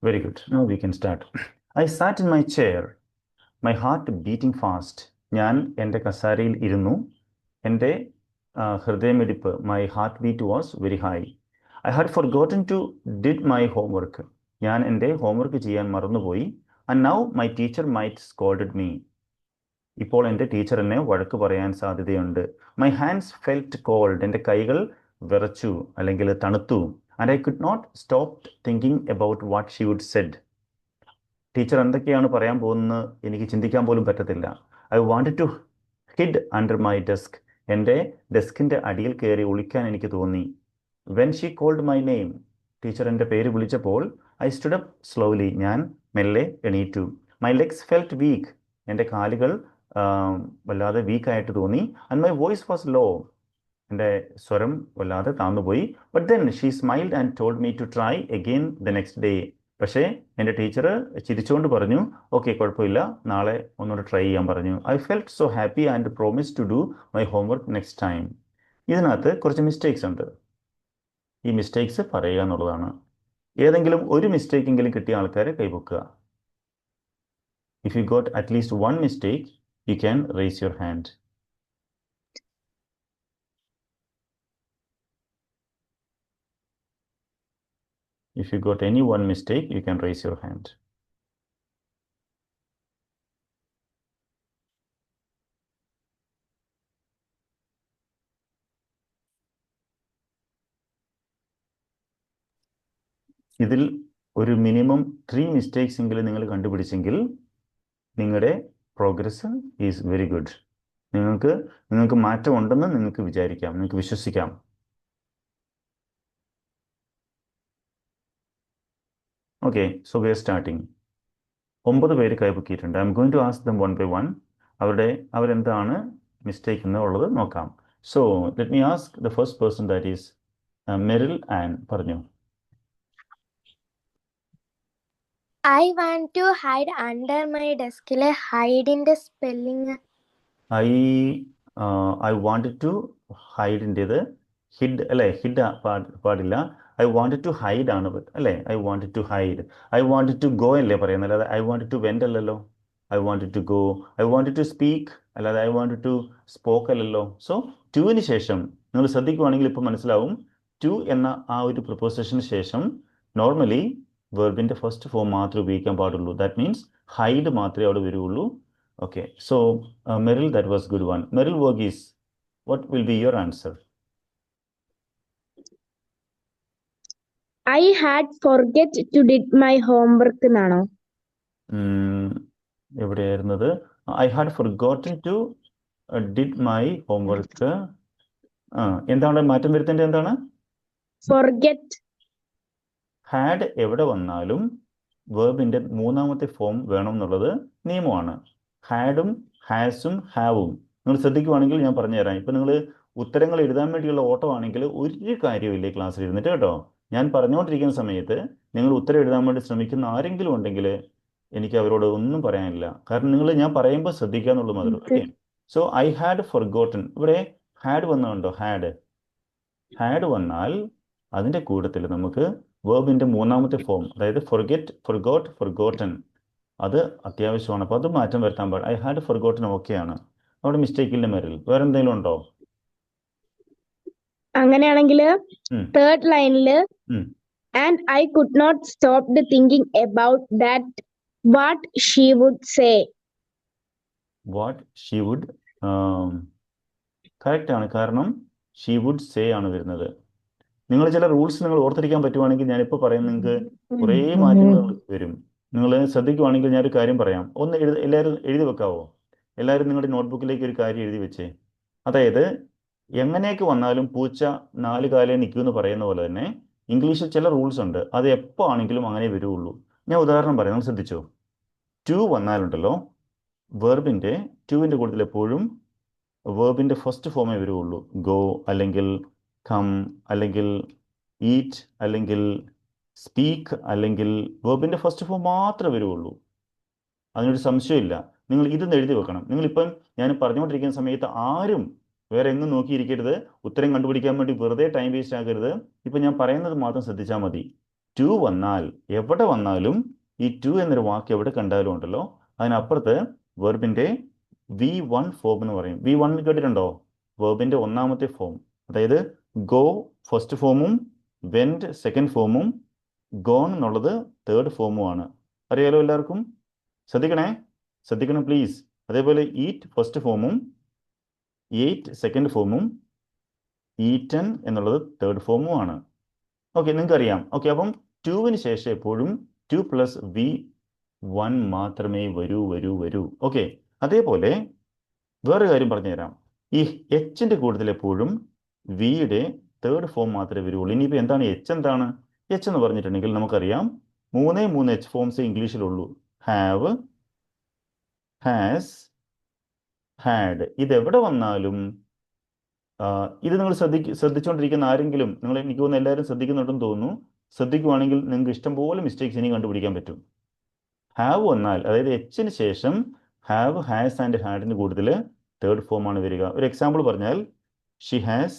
Very good. Now we can start. I sat in my chair, my heart beating fast. ഞാൻ എൻ്റെ കസാരയിൽ ഇരുന്നു. എൻ്റെ ഹൃദയമിടിപ്പ്, my heartbeat was very high. I had forgotten to did my homework. ഞാൻ എൻ്റെ homework ചെയ്യാൻ മറന്നുപോയി. And now my teacher might scolded me. ഇപ്പോൾ എൻ്റെ ടീച്ചർ എന്നെ വഴക്ക് പറയാൻ സാധ്യതയുണ്ട്. My hands felt cold. എൻ്റെ കൈകൾ വിറച്ചു അല്ലെങ്കിൽ തണുത്തു. And I could not stop thinking about what she would said. Teacher എന്തൊക്കെയാണ് പറയാൻ പോകുന്നത് എനിക്ക് ചിന്തിക്കാൻ പോലും പറ്റത്തില്ല. I wanted to hid under my desk. എൻ്റെ ഡെസ്കിൻ്റെ അടിയിൽ കയറി ഒളിക്കാൻ എനിക്ക് തോന്നി. When she called my name, teacher എൻ്റെ പേര് വിളിച്ചപ്പോൾ I stood up slowly. ഞാൻ മെല്ലെ എണീറ്റു. My legs felt weak. എൻ്റെ കാലുകൾ വല്ലാതെ വീക്കായിട്ട് തോന്നി. And my voice was low. എൻ്റെ സ്വരം വല്ലാതെ താന്നുപോയി. But then she smiled and told me to try again the next day. പക്ഷേ എൻ്റെ ടീച്ചർ ചിരിച്ചുകൊണ്ട് പറഞ്ഞു, ഓക്കെ കുഴപ്പമില്ല, നാളെ ഒന്നുകൂടെ ട്രൈ ചെയ്യാൻ പറഞ്ഞു. I felt so happy and promised to do my homework next time. ഇതിനകത്ത് കുറച്ച് മിസ്റ്റേക്സ് ഉണ്ട്. ഈ മിസ്റ്റേക്സ് പറയുക എന്നുള്ളതാണ്. ഏതെങ്കിലും ഒരു മിസ്റ്റേക്ക് എങ്കിലും കിട്ടിയ ആൾക്കാരെ കൈപൊക്കുക. If you got at least one mistake, you can raise your hand. If you got any one mistake, you can raise your hand. ഇതിൽ ഒരു മിനിമം 3 മിസ്റ്റേക്സ് എങ്കിലും നിങ്ങൾ കണ്ടുപിടിച്ചെങ്കിൽ നിങ്ങളുടെ പ്രോഗ്രസ് ഈസ് വെരി ഗുഡ്. നിങ്ങൾക്ക് മാറ്റം ഉണ്ടെന്ന് നിങ്ങൾക്ക് വിചാരിക്കാം, നിങ്ങൾക്ക് വിശ്വസിക്കാം. Okay, so we are starting. 9 പേര് കൈപൊക്കിയിട്ടുണ്ട്. I'm going to ask them one by one. അവരെന്താണ് മിസ്റ്റേക്ക് എന്നുള്ളത് നോക്കാം. So let me ask the first person, that is Meril Ann. പറഞ്ഞു. I want to hide under my desk. ഹൈഡിന്റെ spelling I wanted to hide ഇന്റേത് hid അല്ലേ? Hid പാടില്ല. I wanted to hide ആണ് അല്ലേ? I wanted to hide. I wanted to go അല്ലേ പറയുന്നത്, അല്ലാതെ I wanted to went അല്ലല്ലോ. I wanted to go. I wanted to speak അല്ലാതെ I wanted to spoke അല്ലല്ലോ. സോ ടുവിന് ശേഷം നിങ്ങൾ ശ്രദ്ധിക്കുവാണെങ്കിൽ ഇപ്പോൾ മനസ്സിലാവും, ടു എന്ന ആ ഒരു പ്രൊപ്പോസിഷന് ശേഷം നോർമലി വെർബിന്റെ ഫസ്റ്റ് ഫോം മാത്രമേ ഉപയോഗിക്കാൻ പാടുള്ളൂ. ദാറ്റ് മീൻസ് ഹൈഡ് മാത്രമേ അവിടെ വരുള്ളൂ. Okay, so Meryl, that was good one. Meryl Verghese, what will be your answer? I had forget to did my homework എന്നാണോ? എവിടെയായിരുന്നത്? I had forgotten to did my homework. എന്താണ് മാറ്റം വരുത്തേണ്ടത്? എന്താണ്? Forget. Had എവിടെ വന്നാലും വെർബിന്റെ മൂന്നാമത്തെ ഫോം വേണം എന്നുള്ളത് നിയമമാണ്. ഹാഡും ഹാസും ഹാവും നിങ്ങൾ ശ്രദ്ധിക്കുവാണെങ്കിൽ ഞാൻ പറഞ്ഞുതരാം. ഇപ്പം നിങ്ങൾ ഉത്തരങ്ങൾ എഴുതാൻ വേണ്ടിയുള്ള ഓട്ടമാണെങ്കിൽ ഒരു കാര്യമില്ല ക്ലാസ്സിൽ ഇരുന്നിട്ട് കേട്ടോ. ഞാൻ പറഞ്ഞുകൊണ്ടിരിക്കുന്ന സമയത്ത് നിങ്ങൾ ഉത്തരം എഴുതാൻ വേണ്ടി ശ്രമിക്കുന്ന ആരെങ്കിലും ഉണ്ടെങ്കിൽ എനിക്ക് അവരോട് ഒന്നും പറയാനില്ല. കാരണം ഞാൻ പറയുമ്പോൾ ശ്രദ്ധിക്കുക എന്നുള്ളത് മാത്രം. Okay, so I had forgotten. ഇവിടെ ഹാഡ് വന്നുണ്ടോ? ഹാഡ് വന്നാൽ അതിൻ്റെ കൂട്ടത്തിൽ നമുക്ക് വെർബിന്റെ മൂന്നാമത്തെ ഫോം, അതായത് forget, forgot, forgotten, അത് അത്യാവശ്യമാണ്. അപ്പോൾ അത് മാറ്റം വരുത്താൻ പാടില്ല. ഐ ഹാഡ് ഫോർഗോട്ടൺ ഓക്കെയാണ്, അവിടെ മിസ്റ്റേക്ക് ഇല്ല. മെറിൽ, വേറെ എന്തെങ്കിലും ഉണ്ടോ? അങ്ങനെയാണെങ്കിൽ തേർഡ് ലൈനിൽ and I could not stop thinking about that what she would say. What she would correct ആണ്, കാരണം ഷീ വുഡ് സേ ആണ് വരുന്നത്. നിങ്ങൾ ചില റൂൾസ് നിങ്ങൾ ഓർത്തിരിക്കാൻ പറ്റുവാണെങ്കിൽ ഞാനിപ്പോൾ പറയുന്നത് നിങ്ങൾക്ക് കുറേ മാറ്റങ്ങൾ വരും. നിങ്ങൾ ശ്രദ്ധിക്കുവാണെങ്കിൽ ഞാനൊരു കാര്യം പറയാം. ഒന്ന് എല്ലാവരും എഴുതി വെക്കാവോ? എല്ലാവരും നിങ്ങളുടെ നോട്ട്ബുക്കിലേക്ക് ഒരു കാര്യം എഴുതി വെച്ചേ. അതായത് എങ്ങനെയൊക്കെ വന്നാലും പൂച്ച 4 കാലേ നിൽക്കുമെന്ന് പറയുന്ന പോലെ തന്നെ ഇംഗ്ലീഷിൽ ചില റൂൾസ് ഉണ്ട്. അത് എപ്പോൾ ആണെങ്കിലും അങ്ങനെ വരുള്ളൂ. ഞാൻ ഉദാഹരണം പറയാം, നിങ്ങൾ ശ്രദ്ധിച്ചോ. ടു വന്നാലുണ്ടല്ലോ, വെർബിൻ്റെ ടുവിൻ്റെ കൂട്ടത്തിൽ എപ്പോഴും വെർബിൻ്റെ ഫസ്റ്റ് ഫോമേ വരുള്ളൂ. ഗോ അല്ലെങ്കിൽ കം അല്ലെങ്കിൽ ഈറ്റ് അല്ലെങ്കിൽ സ്പീക്ക് അല്ലെങ്കിൽ വെർബിൻ്റെ ഫസ്റ്റ് ഫോം മാത്രമേ വരുള്ളൂ. അതിനൊരു സംശയമില്ല. നിങ്ങൾ ഇതൊന്ന് എഴുതി വെക്കണം. നിങ്ങളിപ്പം ഞാൻ പറഞ്ഞുകൊണ്ടിരിക്കുന്ന സമയത്ത് ആരും വേറെ എങ്ങും നോക്കിയിരിക്കരുത്. ഉത്തരം കണ്ടുപിടിക്കാൻ വേണ്ടി വെറുതെ ടൈം വേസ്റ്റ് ആക്കരുത്. ഇപ്പം ഞാൻ പറയുന്നത് മാത്രം ശ്രദ്ധിച്ചാൽ മതി. ടു വന്നാൽ, എവിടെ വന്നാലും ഈ ടു എന്നൊരു വാക്ക് എവിടെ കണ്ടാലും ഉണ്ടല്ലോ, അതിനപ്പുറത്ത് വെർബിൻ്റെ V1 ഫോം എന്ന് പറയും. V1 കേട്ടിട്ടുണ്ടോ? വെർബിൻ്റെ ഒന്നാമത്തെ ഫോം. അതായത് ഗോ ഫസ്റ്റ് ഫോമും വെൻറ്റ് സെക്കൻഡ് ഫോമും ഗോൺ എന്നുള്ളത് തേർഡ് ഫോമുമാണ്. അറിയാലോ എല്ലാവർക്കും? ശ്രദ്ധിക്കണം പ്ലീസ്. അതേപോലെ ഈറ്റ് ഫസ്റ്റ് ഫോമും എയ്റ്റ് സെക്കൻഡ് ഫോമും ഈറ്റൻ എന്നുള്ളത് തേർഡ് ഫോമുമാണ്. ഓക്കെ, നിങ്ങൾക്ക് അറിയാം. ഓക്കെ, അപ്പം ടുവിന് ശേഷം എപ്പോഴും 2 + V1 മാത്രമേ വരൂ. ഓക്കെ, അതേപോലെ വേറെ കാര്യം പറഞ്ഞുതരാം. ഈ എച്ചിൻ്റെ കൂട്ടത്തിൽ എപ്പോഴും വിയുടെ തേർഡ് ഫോം മാത്രമേ വരുള്ളൂ. ഇനിയിപ്പോൾ എന്താണ് എച്ച്? എന്താണ് എച്ച് എന്ന് പറഞ്ഞിട്ടുണ്ടെങ്കിൽ നമുക്കറിയാം 3 എച്ച് ഫോംസേ ഇംഗ്ലീഷിലുള്ളൂ. Have, has, had. ഇതെവിടെ വന്നാലും ഇത് നിങ്ങൾ ശ്രദ്ധിച്ചുകൊണ്ടിരിക്കുന്ന ആരെങ്കിലും, എനിക്ക് തോന്നുന്നു എല്ലാവരും ശ്രദ്ധിക്കുന്നുണ്ടെന്ന് തോന്നുന്നു. ശ്രദ്ധിക്കുവാണെങ്കിൽ നിങ്ങൾക്ക് ഇഷ്ടംപോലെ മിസ്റ്റേക്സ് ഇനി കണ്ടുപിടിക്കാൻ പറ്റും. ഹാവ് വന്നാൽ, അതായത് എച്ചിന് ശേഷം ഹാവ്, ഹാസ് ആൻഡ് ഹാഡിന് കൂടുതൽ തേർഡ് ഫോമാണ് വരിക. ഒരു എക്സാമ്പിൾ പറഞ്ഞാൽ, she has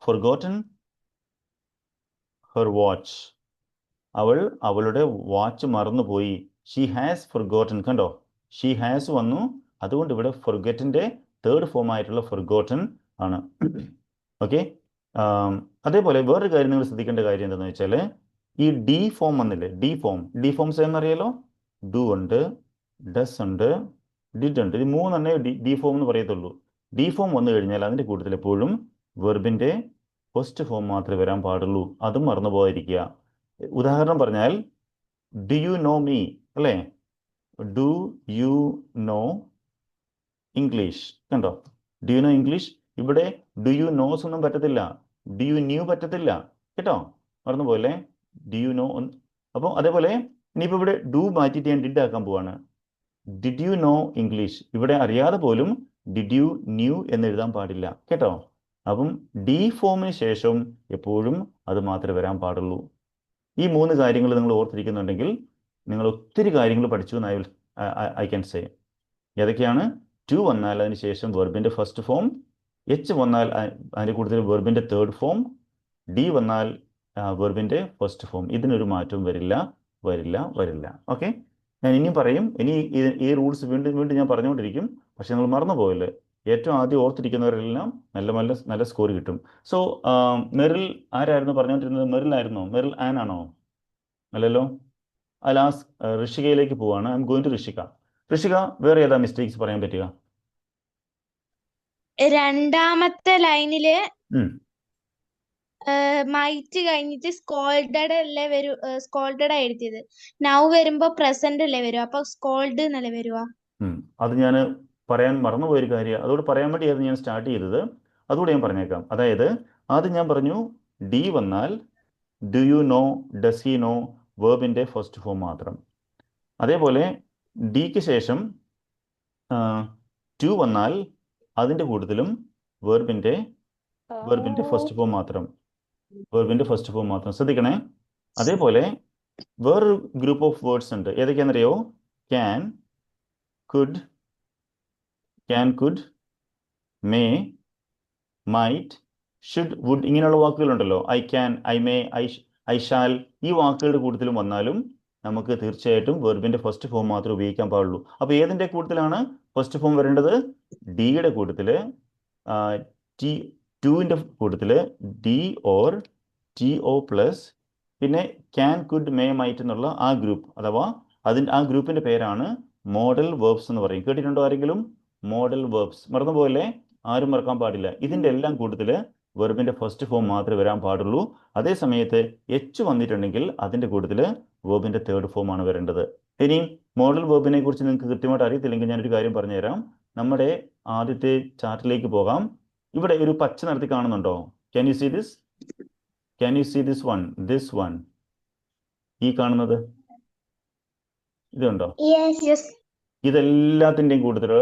forgotten her watch. അവൾ അവളുടെ വാച്ച് മറന്നുപോയി. She has forgotten. കണ്ടോ, ഷി ഹാസ് വന്നു, അതുകൊണ്ട് ഇവിടെ ഫൊർഗെറ്റിൻ്റെ തേർഡ് ഫോം ആയിട്ടുള്ള ഫൊർഗോട്ടൻ ആണ്. ഓക്കെ, അതേപോലെ വേറൊരു കാര്യം നിങ്ങൾ ശ്രദ്ധിക്കേണ്ട കാര്യം എന്താണെന്ന് വെച്ചാൽ, ഈ ഡി ഫോം വന്നില്ലേ, ഡി ഫോംസ് എന്നറിയാലോ. ഡു ഉണ്ട്, ഡസ് ഉണ്ട്, ഡിഡ് ഉണ്ട്. ഇത് മൂന്നെണ്ണേ ഡി ഫോം എന്ന് പറയത്തുള്ളൂ. ഡി ഫോം വന്നു കഴിഞ്ഞാൽ അതിൻ്റെ കൂട്ടത്തിൽ എപ്പോഴും വെർബിൻ്റെ ഫസ്റ്റ് ഫോം മാത്രമേ വരാൻ പാടുള്ളൂ. അതും മറന്നു പോകാതിരിക്കുക. ഉദാഹരണം പറഞ്ഞാൽ, ഡു യു നോ മീ അല്ലേ? Do you no English. കണ്ടോ, ഡു യു നോ ഇംഗ്ലീഷ്. ഇവിടെ ഡു യു നോസ് ഒന്നും പറ്റത്തില്ല, ഡു യു ന്യൂ പറ്റത്തില്ല കേട്ടോ, മറന്നുപോലെ. Do you no. അപ്പോൾ അതേപോലെ ഇനിയിപ്പോൾ ഇവിടെ ഡു മാറ്റിയിട്ട് ഞാൻ ഡിഡ് ആക്കാൻ പോവാണ്. Did you know English. ഇവിടെ അറിയാതെ പോലും ഡിഡ് യു ന്യൂ എന്ന് എഴുതാൻ പാടില്ല കേട്ടോ. അപ്പം ഡി ഫോമിന് ശേഷം എപ്പോഴും അത് മാത്രമേ വരാൻ പാടുള്ളൂ. ഈ 3 കാര്യങ്ങൾ നിങ്ങൾ ഓർത്തിരിക്കുന്നുണ്ടെങ്കിൽ നിങ്ങൾ ഒത്തിരി കാര്യങ്ങൾ പഠിച്ചു എന്ന് ഐ ക്യാൻ സേ. ഏതൊക്കെയാണ്? ടു വന്നാൽ അതിന് ശേഷം വെർബിൻ്റെ ഫസ്റ്റ് ഫോം, എച്ച് വന്നാൽ അതിൻ്റെ കൂടുതൽ വെർബിൻ്റെ തേർഡ് ഫോം, ഡി വന്നാൽ വെർബിൻ്റെ ഫസ്റ്റ് ഫോം. ഇതിനൊരു മാറ്റവും വരില്ല. ഓക്കെ, ഞാൻ ഇനിയും പറയും. ഇനി ഈ റൂൾസ് വീണ്ടും ഞാൻ പറഞ്ഞുകൊണ്ടിരിക്കും. പക്ഷെ നിങ്ങൾ മറന്നു പോയല്ലേ, ഏറ്റവും ആദ്യം ഓർത്തിരിക്കുന്നവരെല്ലാം നല്ല സ്കോർ കിട്ടും. സോ മെറിൽ ആരായിരുന്നു പറഞ്ഞുകൊണ്ടിരുന്നത്? മെറിലായിരുന്നോ? മെറിൽ ആൻ ആണോ? അല്ലല്ലോ. ലാസ്റ്റ് ഋഷികയിലേക്ക് പോവാണ്. I'm going to Rishika. Rishika, വേറെ ഏതാ മിസ്റ്റേക്സ് പറയാൻ പറ്റുക? രണ്ടാമത്തെ ലൈനില് മൈറ്റ് കഴിഞ്ഞിട്ട് സ്കോൾഡഡ് അല്ലേ വരൂ, സ്കോൾഡഡ് എഴുതിയത്. നൗ വരുമ്പോ പ്രസന്റ് അല്ലേ വരും, അപ്പൊ സ്കോൾഡ് എന്നല്ലേ വരുക? അത് ഞാൻ പറയാൻ മറന്നുപോയൊരു കാര്യം, അതോട് പറയാൻ വേണ്ടിയായിരുന്നു ഞാൻ സ്റ്റാർട്ട് ചെയ്തത്. അതുകൂടെ ഞാൻ പറഞ്ഞേക്കാം. അതായത് ആദ്യം ഞാൻ പറഞ്ഞു ഡി വന്നാൽ do you know, does he know, വേർബിൻ്റെ ഫസ്റ്റ് ഫോം മാത്രം. അതേപോലെ ഡിക്ക് ശേഷം ടു വന്നാൽ അതിൻ്റെ കൂടുതലും വെർബിൻ്റെ ഫസ്റ്റ് ഫോം മാത്രം. ശ്രദ്ധിക്കണേ. അതേപോലെ വേറൊരു ഗ്രൂപ്പ് ഓഫ് വേർഡ്സ് ഉണ്ട്. ഏതൊക്കെയാണെന്നറിയോ? Can, could, may, might, should, would, ഇങ്ങനെയുള്ള വാക്കുകളുണ്ടല്ലോ. I can, I may, I shall. ഈ വാക്കുകളുടെ കൂട്ടത്തിലും വന്നാലും നമുക്ക് തീർച്ചയായിട്ടും വെർബിൻ്റെ ഫസ്റ്റ് ഫോം മാത്രമേ ഉപയോഗിക്കാൻ പാടുള്ളൂ. അപ്പോൾ ഏതിൻ്റെ കൂട്ടത്തിലാണ് ഫസ്റ്റ് ഫോം വരേണ്ടത്? ഡിയുടെ കൂട്ടത്തിൽ, ടുവിൻ്റെ കൂട്ടത്തിൽ D or T O plus പിന്നെ ക്യാൻ, കുഡ്, മേ, മൈറ്റ് എന്നുള്ള ആ ഗ്രൂപ്പ്, അഥവാ ആ ഗ്രൂപ്പിൻ്റെ പേരാണ് മോഡൽ വേർബ്സ് എന്ന് പറയും. കേട്ടിട്ടുണ്ടോ ആരെങ്കിലും? Model verbs. മറന്നുപോലെ, ആരും മറക്കാൻ പാടില്ല. ഇതിൻ്റെ എല്ലാം കൂട്ടത്തിൽ വെർബിൻ്റെ ഫസ്റ്റ് ഫോം മാത്രമേ വരാൻ പാടുള്ളൂ. അതേ സമയത്ത് എച്ച് വന്നിട്ടുണ്ടെങ്കിൽ അതിൻ്റെ കൂട്ടത്തിൽ വേർബിൻ്റെ തേർഡ് ഫോം ആണ് വരേണ്ടത്. ഇനിയും മോഡൽ വേർബിനെ കുറിച്ച് നിങ്ങൾക്ക് കൃത്യമായിട്ട് അറിയത്തില്ലെങ്കിൽ ഞാനൊരു കാര്യം പറഞ്ഞുതരാം. നമ്മുടെ ആദ്യത്തെ ചാർട്ടിലേക്ക് പോകാം. ഇവിടെ ഒരു പച്ച നിറത്തിൽ കാണുന്നുണ്ടോ? Can you see this one? ഈ കാണുന്നത് ഇതുണ്ടോ? ഇതെല്ലാത്തിൻ്റെയും കൂട്ടത്തിൽ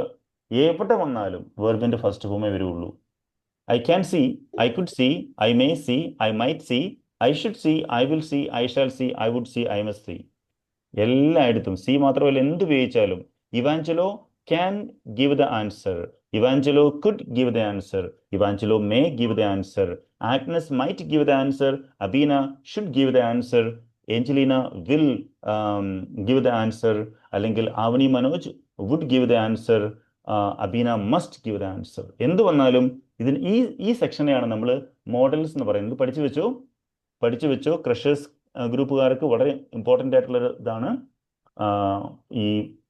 എവിടെ വന്നാലും വെർബിൻ്റെ ഫസ്റ്റ് ഫോമേ വരുള്ളൂ. I can see, I could see, I may see, I might see, I should see, I will see, I shall see, I would see, I must see. എല്ലായിടത്തും see മാത്രമല്ല, എന്ത് ഉപയോഗിച്ചാലും. Evangelo can give the answer, Evangelo could give the answer. Evangelo may give the answer. Agnes might give the answer. Abina should give the answer. Angelina will give the answer. അല്ലെങ്കിൽ Avani Manoj would give the answer. Abeena must give the answer. എന്ത് വന്നാലും ഇതിന് ഈ സെക്ഷനെയാണ് നമ്മൾ models എന്ന് പറയുന്നത്. പഠിച്ചു വെച്ചോ. ക്രഷേഴ്സ് ഗ്രൂപ്പുകാർക്ക് വളരെ ഇമ്പോർട്ടൻ്റ് ആയിട്ടുള്ള ഇതാണ്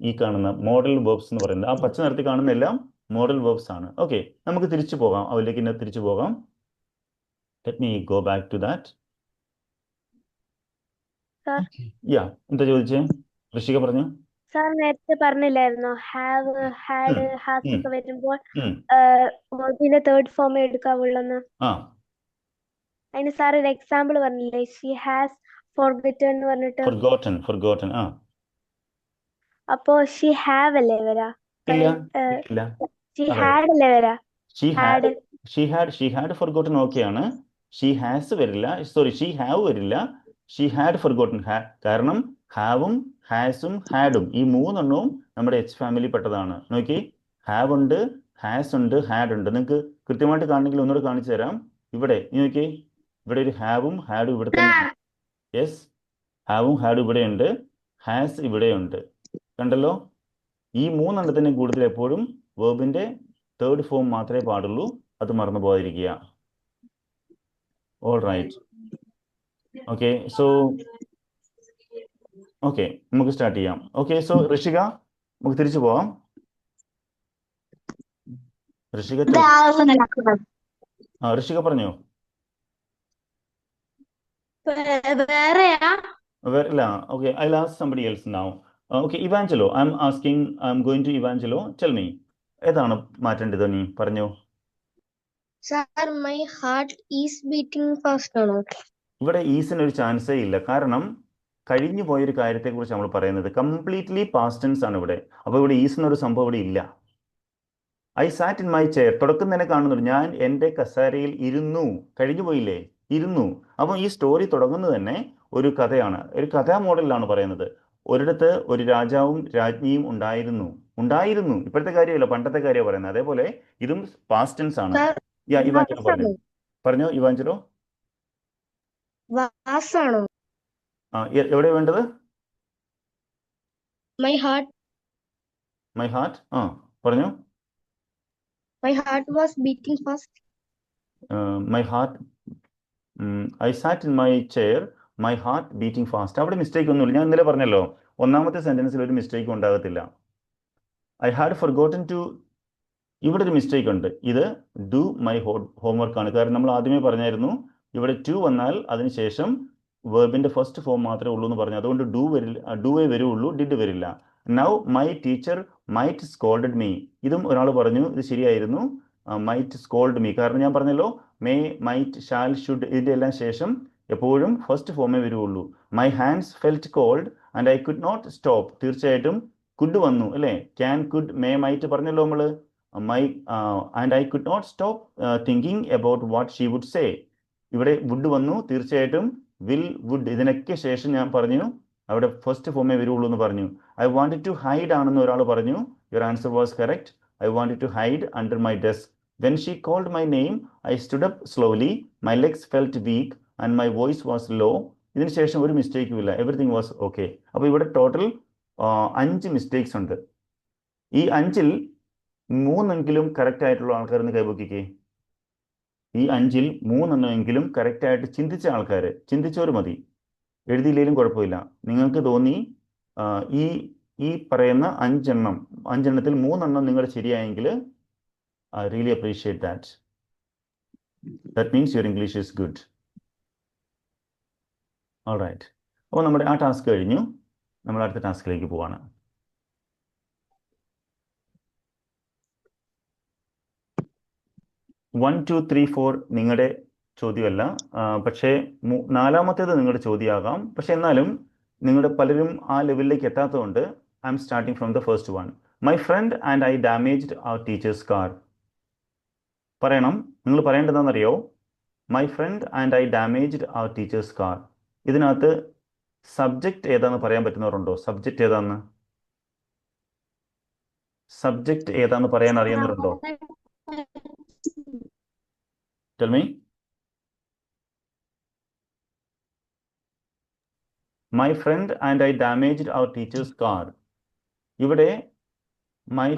ഈ കാണുന്ന മോഡൽ വെർബ്സ് എന്ന് പറയുന്നത്. ആ പച്ച നിറത്തിൽ കാണുന്ന എല്ലാം മോഡൽ വെർബ്സ് ആണ്. ഓക്കെ, നമുക്ക് തിരിച്ചു പോകാം, അതിലേക്ക് തന്നെ തിരിച്ചു പോകാം. Let me go back to that. Yeah, എന്താ ചോദിച്ചേ? ഋഷിക പറഞ്ഞു. സാർ നേരത്തെ പറഞ്ഞില്ലായിരുന്നോ ഹാവ്, ഹാഡ്, ഹാസ് ഒക്കെ വരുമ്പോൾ ഇതിന്റെ തേർഡ് ഫോം എടുക്കാവുള്ളെന്ന്. അതിന് സാർ ഒരു എക്സാമ്പിൾ പറഞ്ഞില്ലേ, ഷീ ഹാസ് ഫോർഗെറ്റൻ എന്ന് പറഞ്ഞിട്ട്. ഫോർഗോട്ടൻ. അപ്പോ ഷീ ഹാവ് അല്ലേ വരാ? ഇല്ല. ഷീ ഹാഡ് അല്ലേ വരാ? ഷീ ഹാഡ് ഫോർഗോട്ടൻ ഓക്കെയാണ്. ഷീ ഹാസ് വരില്ല, സോറി ഷീ ഹാവ് വരില്ല. She had forgotten. കാരണം ഹാവും ഹാസും ഹാഡും ഈ മൂന്നെണ്ണവും നമ്മുടെ എച്ച് ഫാമിലി പെട്ടതാണ്. നോക്കി, ഹാവ് ഉണ്ട്, ഹാസ് ഉണ്ട്, ഹാഡ് ഉണ്ട്. നിങ്ങൾക്ക് കൃത്യമായിട്ട് കാണണമെങ്കിൽ ഒന്നുകൂടെ കാണിച്ചു തരാം. ഇവിടെ നോക്കി, ഇവിടെ ഒരു ഹാവും ഹാഡും ഇവിടെ തന്നെ. യെസ്, ഹാവും ഹാഡും ഇവിടെയുണ്ട്, ഹാസ് ഇവിടെയുണ്ട്. കണ്ടല്ലോ, ഈ മൂന്നെണ്ണത്തിന് കൂടുതൽ എപ്പോഴും വേർബിന്റെ തേർഡ് ഫോം മാത്രമേ പാടുള്ളൂ. അത് മറന്നു പോകാതിരിക്കുക. All right. Okay, so okay, നമുക്ക് സ്റ്റാർട്ട് ചെയ്യാം. ഓക്കെ, സോ ഋഷിക, നമുക്ക് തിരിച്ചു പോവാം. ഋഷിക പറഞ്ഞോ. ഇല്ല, okay, I'll ask somebody else now. Okay, Evangelo, I'm going to Evangelo. Tell me, ഏതാണ് മാറ്റേണ്ടത്? നീ പറഞ്ഞോ. Sir, my heart is beating fast ആണോ? ഇവിടെ ഈസിന് ഒരു ചാൻസേ ഇല്ല. കാരണം കഴിഞ്ഞു പോയൊരു കാര്യത്തെക്കുറിച്ച് നമ്മൾ പറയുന്നത്. കംപ്ലീറ്റ്ലി പാസ്റ്റ് ടെൻസ് ആണ് ഇവിടെ. അപ്പോൾ ഇവിടെ ഈസിനൊരു സംഭവം ഇവിടെ ഇല്ല. I SAT in my chair, തുടക്കം തന്നെ കാണുന്നുണ്ട്. ഞാൻ എൻ്റെ കസേരയിൽ ഇരുന്നു. കഴിഞ്ഞു പോയില്ലേ, ഇരുന്നു. അപ്പോൾ ഈ സ്റ്റോറി തുടങ്ങുന്നത് തന്നെ ഒരു കഥയാണ്, ഒരു കഥാ മോഡലിലാണ് പറയുന്നത്. ഒരിടത്ത് ഒരു രാജാവും രാജ്ഞിയും ഉണ്ടായിരുന്നു. ഇപ്പോഴത്തെ കാര്യമല്ല, പണ്ടത്തെ കാര്യമാണ് പറയുന്നത്. അതേപോലെ ഇതും പാസ്റ്റ് ടെൻസ് ആണ്. ഇവാഞ്ചലോ പറഞ്ഞോ. ഇവാഞ്ചലോ എവിടെ വേണ്ടത്? മൈ ഹാർട്ട് പറഞ്ഞു. My heart was beating fast. My heart, I sat in my chair, my heart beating fast. അവിടെ മിസ്റ്റേക്ക് ഒന്നുമില്ല. ഞാൻ ഇന്നലെ പറഞ്ഞല്ലോ, ഒന്നാമത്തെ സെന്റൻസിൽ ഒരു മിസ്റ്റേക്കും ഉണ്ടാകത്തില്ല. I had forgotten to, ഇവിടെ ഒരു മിസ്റ്റേക്ക് ഉണ്ട്. ഇത് ഡു മൈ ഹോംവർക്ക് ആണ്. കാരണം നമ്മൾ ആദ്യമേ പറഞ്ഞായിരുന്നു ഇവിടെ ടു വന്നാൽ അതിനുശേഷം വേർബിന്റെ ഫസ്റ്റ് ഫോം മാത്രമേ ഉള്ളൂ എന്ന് പറഞ്ഞു. അതുകൊണ്ട് ഡൂവേ വരുള്ളൂ, ഡിഡ് വരില്ല. Now my teacher might scolded me. ഇതും ഒരാൾ പറഞ്ഞു, ഇത് ശരിയായിരുന്നു, മൈറ്റ് സ്കോൾഡ് മീ. കാരണം ഞാൻ പറഞ്ഞല്ലോ, മേ, മൈറ്റ്, ഷാൽ, ഷുഡ്, ഇതിൻ്റെ എല്ലാം ശേഷം എപ്പോഴും ഫസ്റ്റ് ഫോമേ വരുള്ളൂ. My hands felt cold and I could not stop. തീർച്ചയായിട്ടും കുഡ് വന്നു അല്ലേ? ക്യാൻ, കുഡ്, മേ, മൈറ്റ് പറഞ്ഞല്ലോ നമ്മൾ. And I could not stop thinking about what she would say. ഇവിടെ വുഡ് വന്നു, തീർച്ചയായിട്ടും വിൽ, വുഡ്, ഇതിനൊക്കെ ശേഷം ഞാൻ പറഞ്ഞു അവിടെ ഫസ്റ്റ് ഫോമേ വരുള്ളൂ എന്ന് പറഞ്ഞു. ഐ വാണ്ടഡ് ടു ഹൈഡ് ആണെന്ന് ഒരാൾ പറഞ്ഞു. Your answer was correct. I wanted to hide under my desk. When she called my name I stood up slowly. My legs felt weak and my voice was low. ഇതിന് ശേഷം ഒരു മിസ്റ്റേക്കും ഇല്ല, everything was okay. അപ്പോൾ ഇവിടെ total 5 mistakes ഉണ്ട്. ഈ 5-ൽ 3 correct ആയിട്ടുള്ള ആൾക്കാരെന്ന് കൈപൊക്കിക്കേ. ഈ 5-ൽ 3 കറക്റ്റായിട്ട് ചിന്തിച്ച ആൾക്കാർ, ചിന്തിച്ചവർ മതി, എഴുതിയില്ലെങ്കിലും കുഴപ്പമില്ല. നിങ്ങൾക്ക് തോന്നി ഈ പറയുന്ന 5-എണ്ണത്തിൽ 3 നിങ്ങളുടെ ശരിയായെങ്കിൽ I really appreciate that. That means your English is good. All right. അപ്പോൾ നമ്മുടെ ആ ടാസ്ക് കഴിഞ്ഞു. നമ്മൾ അടുത്ത ടാസ്കിലേക്ക് പോവാണ്. വൺ, 2, 3, 4 നിങ്ങളുടെ ചോദ്യമല്ല, പക്ഷേ 4-മത്തേത് നിങ്ങളുടെ ചോദ്യമാകാം. പക്ഷെ എന്നാലും നിങ്ങളുടെ പലരും ആ ലെവലിലേക്ക് എത്താത്തതുകൊണ്ട് I'm starting from the first one. My friend and I damaged our teacher's car. പറയണം. നിങ്ങൾ പറയേണ്ടതെന്നറിയോ? My friend and I damaged our teacher's car. ഇതിനകത്ത് സബ്ജക്റ്റ് ഏതാന്ന് പറയാൻ പറ്റുന്നവരുണ്ടോ? സബ്ജക്റ്റ് ഏതാന്ന്? സബ്ജക്റ്റ് ഏതാന്ന് പറയാൻ അറിയുന്നവരുണ്ടോ? Tell me. My friend and I damaged our teacher's car. ഇവിടെ മൈ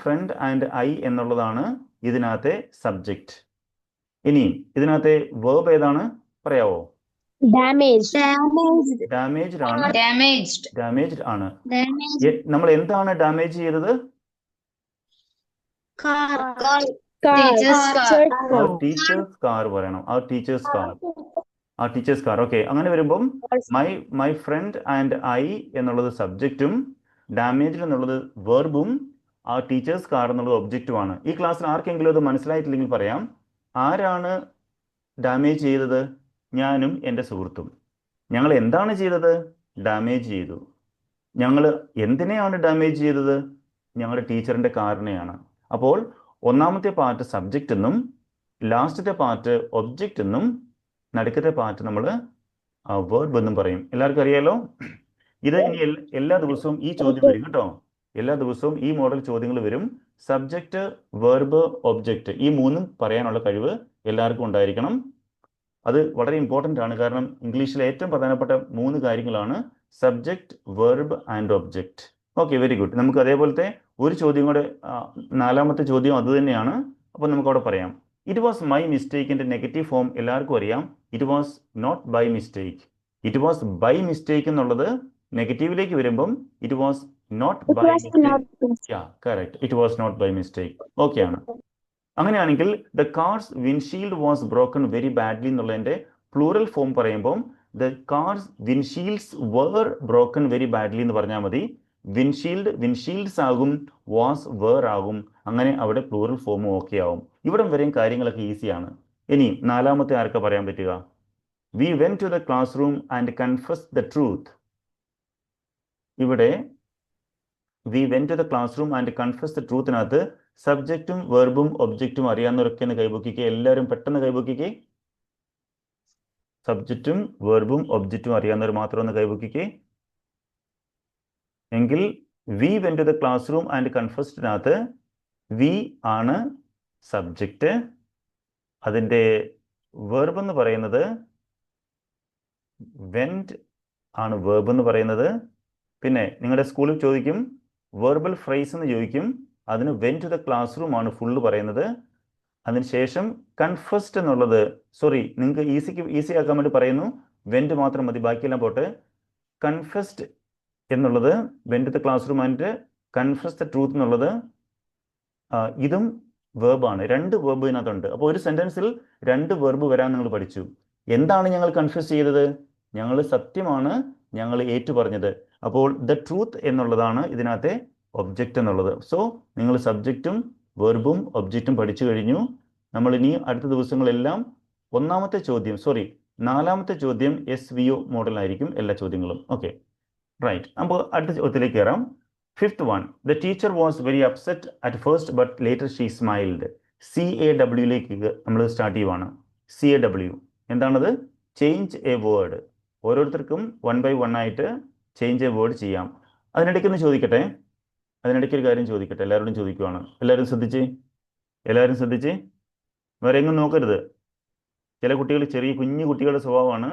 ഫ്രണ്ട് ആൻഡ് ഐ എന്നുള്ളതാണ് ഇതിനകത്തെ സബ്ജക്റ്റ്. ഇനി ഇതിനകത്തെ വേർബ് ഏതാണ് പറയാവോ? ഡാമേജ്ഡ് ആണ്. നമ്മൾ എന്താണ് ഡാമേജ് ചെയ്തത്? ടീച്ചേഴ്സ് കാർ പറയണം. Teachers car. ഓക്കെ, അങ്ങനെ വരുമ്പം മൈ ഫ്രണ്ട് ആൻഡ് ഐ എന്നുള്ളത് സബ്ജക്റ്റും ഡാമേജ്ഡ് എന്നുള്ളത് വെർബും ആ ടീച്ചേഴ്സ് കാർ എന്നുള്ളത് ഒബ്ജക്റ്റുമാണ്. ഈ ക്ലാസ്സിൽ ആർക്കെങ്കിലും അത് മനസ്സിലായിട്ടില്ലെങ്കിൽ പറയാം. ആരാണ് ഡാമേജ് ചെയ്തത്? ഞാനും എൻ്റെ സുഹൃത്തും. ഞങ്ങൾ എന്താണ് ചെയ്തത്? ഡാമേജ് ചെയ്തു. ഞങ്ങൾ എന്തിനെയാണ് ഡാമേജ് ചെയ്തത്? ഞങ്ങളുടെ ടീച്ചറിൻ്റെ കാറിനെയാണ്. അപ്പോൾ ഒന്നാമത്തെ പാർട്ട് സബ്ജക്റ്റ് എന്നും ലാസ്റ്റത്തെ പാർട്ട് ഒബ്ജക്റ്റ് എന്നും നടുക്കത്തെ പാർട്ട് നമ്മൾ വേർബ് എന്നും പറയും. എല്ലാവർക്കും അറിയാലോ. ഇത് ഇനി എല്ലാ ദിവസവും ഈ ചോദ്യം വരും കേട്ടോ. എല്ലാ ദിവസവും ഈ മോഡൽ ചോദ്യങ്ങൾ വരും. സബ്ജക്റ്റ്, വെർബ്, ഒബ്ജക്റ്റ്, ഈ മൂന്നും പറയാനുള്ള കഴിവ് എല്ലാവർക്കും ഉണ്ടായിരിക്കണം. അത് വളരെ ഇമ്പോർട്ടൻ്റ് ആണ്. കാരണം ഇംഗ്ലീഷിലെ ഏറ്റവും പ്രധാനപ്പെട്ട 3 കാര്യങ്ങളാണ് subject, verb and object. Okay, very good. നമുക്ക് അതേപോലത്തെ ഒരു ചോദ്യം കൂടെ, 4ാമത്തെ ചോദ്യം അത് തന്നെയാണ്. അപ്പോൾ നമുക്ക് അവിടെ പറയാം. ഇറ്റ് വാസ് മൈ മിസ്റ്റേക്കിൻ്റെ നെഗറ്റീവ് ഫോം എല്ലാവർക്കും അറിയാം. It was not by mistake. It was by mistake എന്നുള്ളത് നെഗറ്റീവിലേക്ക് വരുമ്പം it was not by mistake. Correct, it was not by mistake. Okay ആണ്. അങ്ങനെയാണെങ്കിൽ the car's windshield was broken very badly എന്നുള്ളതിൻ്റെ plural form പറയുമ്പം the cars windshields were broken very badly എന്ന് പറഞ്ഞാൽ മതി. വിൻഷീൽഡ്സ് ആകും, വാസ് വേർ ആകും. അങ്ങനെ അവിടെ പ്ലൂറൽ ഫോമും ഓക്കെ ആവും. ഇവിടം വരെയും കാര്യങ്ങളൊക്കെ ഈസിയാണ്. ഇനി 4ാമത്തെ ആർക്കാ പറയാൻ പറ്റുക? We went to the class room and confuse the truth. ഇവിടെ we went to the class room and confuse the ട്രൂത്തിനകത്ത് സബ്ജക്റ്റും വെർബും ഒബ്ജക്റ്റും അറിയാവുന്നവരൊക്കെ ഒന്ന് കൈപൊക്കിക്കേ. എല്ലാവരും പെട്ടെന്ന് കൈപൊക്കിക്കേ. സബ്ജക്റ്റും വെർബും ഒബ്ജക്റ്റും അറിയാവുന്നവർ മാത്രം ഒന്ന് കൈപൊക്കിക്കേ. എങ്കിൽ we went to the class room and കൺഫസ്ഡിനകത്ത് വി ആണ് സബ്ജക്റ്റ്. അതിൻ്റെ വെർബ് എന്ന് പറയുന്നത് വെന്റ് ആണ് വെർബ് എന്ന് പറയുന്നത്. പിന്നെ നിങ്ങളുടെ സ്കൂളിൽ ചോദിക്കും വെർബൽ ഫ്രേസ് എന്ന് ചോദിക്കും. അതിന് went to the class room ആണ് ഫുള്ള് പറയുന്നത്. അതിനുശേഷം കൺഫസ്ഡ് എന്നുള്ളത്, സോറി, നിങ്ങൾക്ക് ഈസി ആക്കാൻ വേണ്ടി പറയുന്നു, വെന്റ് മാത്രം മതി, ബാക്കിയെല്ലാം പോട്ടെ. കൺഫസ്ഡ് എന്നുള്ളത് went to the class room and confuse the truth എന്നുള്ളത് ഇതും വേർബാണ്. 2 വേർബ് ഇതിനകത്തുണ്ട്. അപ്പോൾ ഒരു സെന്റൻസിൽ 2 വേർബ് വരാൻ നിങ്ങൾ പഠിച്ചു. എന്താണ് ഞങ്ങൾ കൺഫ്യൂസ് ചെയ്തത്? ഞങ്ങൾ സത്യമാണ് ഞങ്ങൾ ഏറ്റുപറഞ്ഞത്. അപ്പോൾ ദ ട്രൂത്ത് എന്നുള്ളതാണ് ഇതിനകത്തെ ഒബ്ജക്റ്റ് എന്നുള്ളത്. സോ നിങ്ങൾ സബ്ജക്റ്റും വെർബും ഒബ്ജക്റ്റും പഠിച്ചു കഴിഞ്ഞു. നമ്മളിനി അടുത്ത ദിവസങ്ങളെല്ലാം 4ാമത്തെ ചോദ്യം SVO മോഡലായിരിക്കും എല്ലാ ചോദ്യങ്ങളും. Okay, right. അപ്പോൾ അടുത്ത ചോദ്യത്തിലേക്ക് കയറാം. 5th one. The teacher was very upset at first but later she smiled. CAWയിലേക്ക് നമ്മൾ സ്റ്റാർട്ട് ചെയ്യുവാണ്. CAW എന്താണത്? Change A word. ഓരോരുത്തർക്കും 1 by 1 ആയിട്ട് ചേഞ്ച് എ വേർഡ് ചെയ്യാം. അതിനിടയ്ക്ക് ഒരു കാര്യം ചോദിക്കട്ടെ. എല്ലാവരോടും ചോദിക്കുവാണ്. എല്ലാവരും ശ്രദ്ധിച്ച് വേറെ എങ്ങും നോക്കരുത്. ചില കുട്ടികൾ, കുഞ്ഞു കുട്ടികളുടെ സ്വഭാവമാണ്,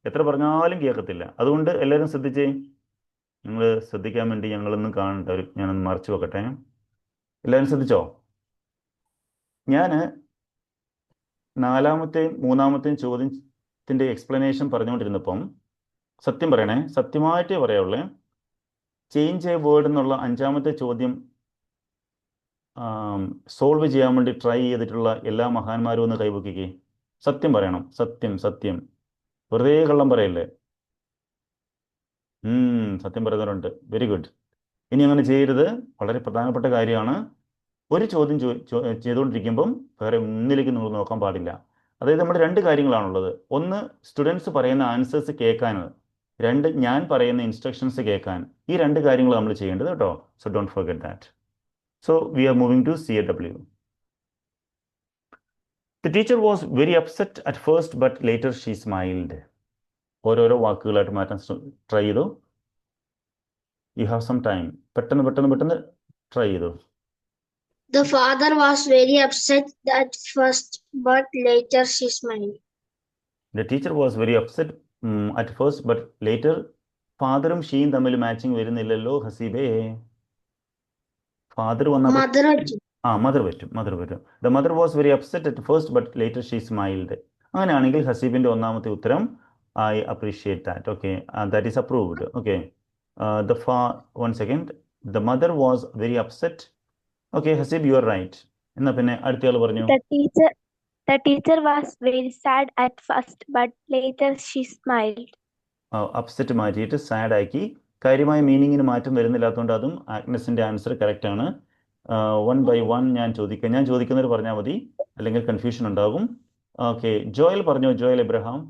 എത്ര പറഞ്ഞാലും കേൾക്കത്തില്ല. അതുകൊണ്ട് എല്ലാവരും ശ്രദ്ധിച്ചേ. നിങ്ങൾ ശ്രദ്ധിക്കാൻ വേണ്ടി ഞങ്ങളൊന്നും കാണണ്ട. ഞാനൊന്ന് മറച്ചു വെക്കട്ടെ. എല്ലാവരും ശ്രദ്ധിച്ചോ? ഞാൻ 4ാമത്തെയും 3ാമത്തെയും ചോദ്യത്തിൻ്റെ എക്സ്പ്ലനേഷൻ പറഞ്ഞുകൊണ്ടിരുന്നപ്പം സത്യം പറയണേ, സത്യമായിട്ടേ പറയാവുള്ളേ, ചേഞ്ച് എ വേർഡ് എന്നുള്ള 5ാമത്തെ ചോദ്യം സോൾവ് ചെയ്യാൻ വേണ്ടി ട്രൈ ചെയ്തിട്ടുള്ള എല്ലാ മഹാന്മാരും ഒന്ന് കൈവക്കിക്കേ. സത്യം പറയണം, സത്യം. വെറുതെ കള്ളം പറയല്ലേ. സത്യം പറയുന്നവരുണ്ട്. Very good. ഇനി അങ്ങനെ ചെയ്യരുത്. വളരെ പ്രധാനപ്പെട്ട കാര്യമാണ്. ഒരു ചോദ്യം ചെയ്തുകൊണ്ടിരിക്കുമ്പം വേറെ ഒന്നിലേക്ക് നിങ്ങൾ നോക്കാൻ പാടില്ല. അതായത് നമ്മുടെ 2 കാര്യങ്ങളാണുള്ളത്. ഒന്ന്, സ്റ്റുഡൻസ് പറയുന്ന ആൻസേഴ്സ് കേൾക്കാൻ. 2, ഞാൻ പറയുന്ന ഇൻസ്ട്രക്ഷൻസ് കേൾക്കാൻ. ഈ 2 കാര്യങ്ങൾ നമ്മൾ ചെയ്യേണ്ടത് കേട്ടോ. So don't forget that. So we are moving to CAW. The teacher was very upset at first but later she smiled. ഓരോരോ വാക്കുകളായിട്ട് മാറ്റാൻ ട്രൈ ചെയ്തു. You have some time. പെട്ടെന്ന് try ചെയ്തു. The father was very upset at first, but later she smiled. The teacher was very upset at first, but later ഫാദറും ഷീയും തമ്മിൽ matching വരുന്നില്ലല്ലോ ഹസീബേ. Father വന്നാൽ Mother. Mother പറ്റും. The mother was very upset at first but later she smiled. അങ്ങനെയാണെങ്കിൽ ഹസീബിന്റെ ഒന്നാമത്തെ ഉത്തരം I appreciate that. Okay, that is approved. Okay, one second. The mother was very upset. Okay Haseeb, you are right. എന്നാ പിന്നെ അടുത്തയാൾ പറഞ്ഞു. The teacher was very sad at first, but later she smiled. Upset മാറ്റിയിട്ട് sad ആക്കി. കാര്യമായ മീനിങ്ങിന് മാറ്റം വരുന്നില്ലാത്തതുകൊണ്ട് അതും ആഗ്നസിന്റെ answer correct ആണ്. 1 by 1 ഞാൻ ചോദിക്കുന്നവർ പറഞ്ഞാൽ മതി, അല്ലെങ്കിൽ കൺഫ്യൂഷൻ ഉണ്ടാകും. ഓക്കെ, ജോയൽ പറഞ്ഞു. Joel Abraham.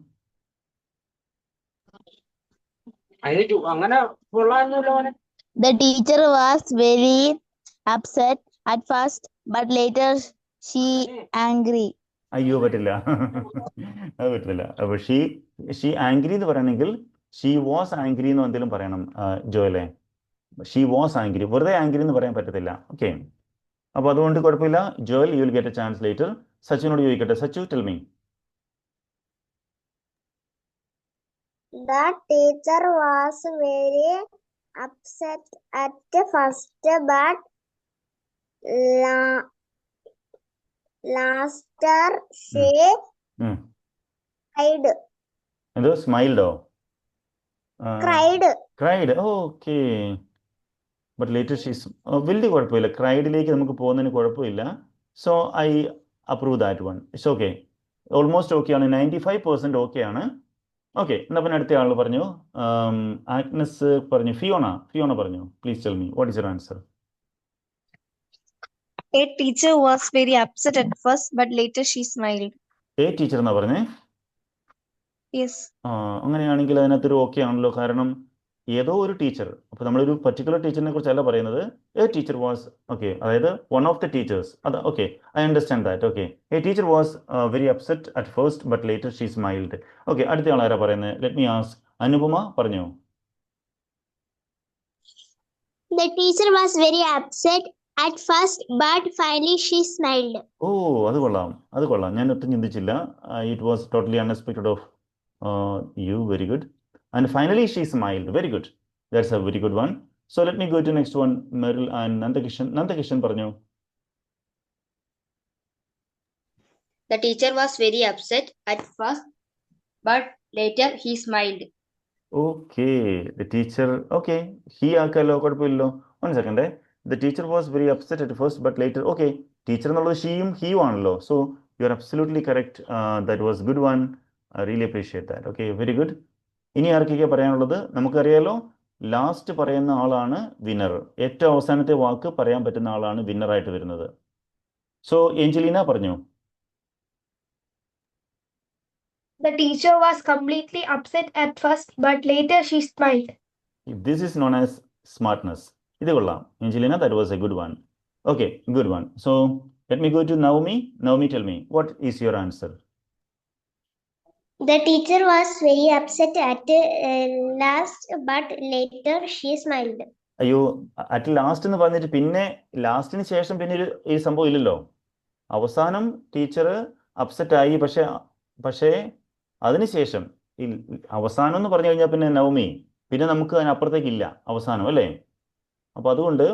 The teacher was very upset at first, but later she angry. അയ്യോ, പറ്റില്ല. അത് പറ്റില്ല. അപ്പൊ ഷീ ആംഗ്രി എന്ന് പറയണമെങ്കിൽ ഷീ വാസ് ആംഗ്രി എന്ന് എന്തെങ്കിലും പറയണം ജോയലെ. ഷീ വാസ് ആംഗ്രി, വെറുതെ ആംഗ്രി എന്ന് പറയാൻ പറ്റത്തില്ല. ഓക്കെ, അപ്പൊ അതുകൊണ്ട് കുഴപ്പമില്ല. Joel, you will get a chance later. സച്ചുവിനോട് ചോദിക്കട്ടെ. Sachu, tell me. The teacher was very upset at first, but later she cried. എന്തോ സ്മൈൽഡോ? Cried. Okay, but later she's വലിയ കുഴപ്പമില്ല. ക്രൈഡിലേക്ക് നമുക്ക് പോകുന്നതിന് കുഴപ്പമില്ല. So I approve that one. It's okay, almost okay ആണ്. 95% ഓക്കെ ആണ്. ഓക്കെ, എന്നാ പിന്നെ അടുത്ത ആൾ പറഞ്ഞു. ആഗ്നസ് പറഞ്ഞു. ഫിയോണ പറഞ്ഞു. Please tell me, what is your answer? A teacher was very upset at first, but later she smiled. A teacher എന്നാ പറഞ്ഞേ? Yes. അങ്ങനെയാണെങ്കിൽ അതിനകത്തൊരു ഓക്കെ ആണല്ലോ. കാരണം ഏതോ ഒരു ടീച്ചർ, അപ്പോൾ നമ്മളൊരു പർട്ടിക്കുലർ ടീച്ചറിനെ കുറിച്ചല്ല പറയുന്നത്. എ ടീച്ചർ വാസ്, ഓക്കെ, അതായത് വൺ ഓഫ് ദ ടീച്ചേഴ്സ്. അത് okay, I understand that. Okay, A teacher was very upset at first but later she smiled. Okay, അടുത്ത ആൾ ആരാ പറയുന്നത്? Let me ask. അനുപമ പറഞ്ഞു. The teacher was very upset at first, but finally she smiled. ഓ, അത് കൊള്ളാം. ഞാൻ ഒട്ടും ചിന്തിച്ചില്ല. It was totally unexpected of you. Very good. And finally she smiled. Very good. That's a very good one. So let me go to next one. Meryl and Nandakishan പറഞ്ഞു. The teacher was very upset at first, but later he smiled. Okay, the teacher, okay, he ആക്കല്ലോ, കുഴപ്പമില്ലല്ലോ. One second. The teacher was very upset at first, but later, okay, teacher എന്നുള്ളത് ഷീയും ഹീയും ആണല്ലോ. So you are absolutely correct. That was good one. I really appreciate that. Okay, very good. ഇനി ആർക്കൊക്കെ പറയാനുള്ളത്? നമുക്കറിയാലോ, last പറയുന്ന ആളാണ് winner. ഏറ്റവും അവസാനത്തെ വാക്ക് പറയാൻ പറ്റുന്ന ആളാണ് വിന്നറായിട്ട് വരുന്നത്. സോ ഏഞ്ചലീന പറഞ്ഞു. The teacher was completely upset at first, but later she smiled. This is known as smartness. ഇത് കൊള്ളാം Angelina. That was a good one. Okay, good one. So let me go to Naomi. Naomi, tell me, what is your answer? The teacher was very upset at last, but later she smiled. അയ്യോ, at last എന്ന് പറഞ്ഞിട്ട് പിന്നെ ലാസ്റ്റിന് ശേഷം പിന്നെ ഈ സംഭവം ഇല്ലല്ലോ. അവസാനം ടീച്ചർ അപ്സെറ്റ് ആയി, പക്ഷേ അതിനുശേഷം അവസാനം എന്ന് പറഞ്ഞു കഴിഞ്ഞാൽ പിന്നെ നവമി, പിന്നെ നമുക്ക് അതിനപ്പുറത്തേക്കില്ല അവസാനം, അല്ലേ? അപ്പോൾ അതുകൊണ്ട്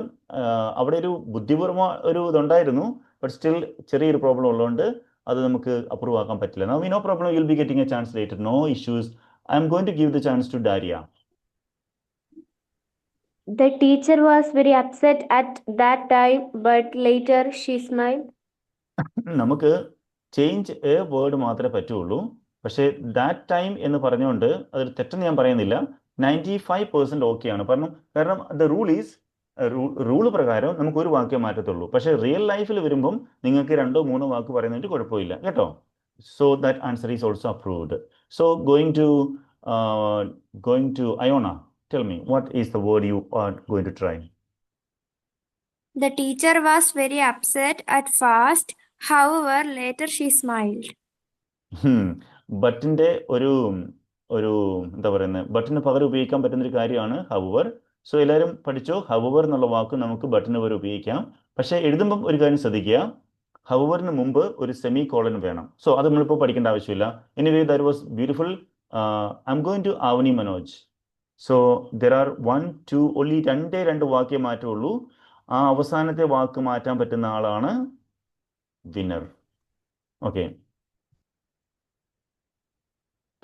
അവിടെ ഒരു ബുദ്ധിപൂർവ്വ ഒരു ഇതുണ്ടായിരുന്നു. ബട്ട് സ്റ്റിൽ ചെറിയൊരു പ്രോബ്ലം ഉള്ളതുകൊണ്ട് അത് നമുക്ക് അപ്രൂവ് ആക്കാൻ പറ്റില്ല. No no problem, you will be getting a chance later. No issues. I'm going to give the chance to Daria. The teacher was very upset at that time, but later she smiled. നമുക്ക് change A word മാത്രമേ പറ്റുള്ളൂ. പക്ഷേ that time എന്ന് പറഞ്ഞുകൊണ്ട് അതൊരു തെറ്റെന്ന് ഞാൻ പറയുന്നില്ല. 95% ഓക്കെയാണ്. കാരണം ദ റൂള് പ്രകാരം നമുക്ക് ഒരു വാക്കേ മാറ്റത്തുള്ളൂ. പക്ഷേ റിയൽ ലൈഫിൽ വരുമ്പം നിങ്ങൾക്ക് 2 3 വാക്ക് പറയുന്നതിന് കുഴപ്പമില്ല കേട്ടോ. So that answer is also approved. So going to Iona. Tell me, what is the word you are going to try? The teacher was very upset at first, however, later she smiled. ബട്ടിൻ്റെ ഒരു എന്താ പറയുന്നത്, ബട്ടിന് പകരം ഉപയോഗിക്കാൻ പറ്റുന്നൊരു കാര്യമാണ് hour. So എല്ലാവരും പഠിച്ചോ, hour എന്നുള്ള വാക്ക് നമുക്ക് ബട്ടിന് വരെ ഉപയോഗിക്കാം. പക്ഷേ എഴുതുമ്പം ഒരു കാര്യം ശ്രദ്ധിക്കുക, ഹവറിന് മുമ്പ് ഒരു സെമി കോളൻ വേണം. സോ അത് നമ്മളിപ്പോൾ പഠിക്കേണ്ട ആവശ്യമില്ല. Anyway that was beautiful. I'm going to Avani Manoj. So there are 1, 2 only രണ്ട് വാക്കേ മാറ്റുള്ളൂ. ആ അവസാനത്തെ വാക്ക് മാറ്റാൻ പറ്റുന്ന ആളാണ് വിന്നർ. ഓക്കെ,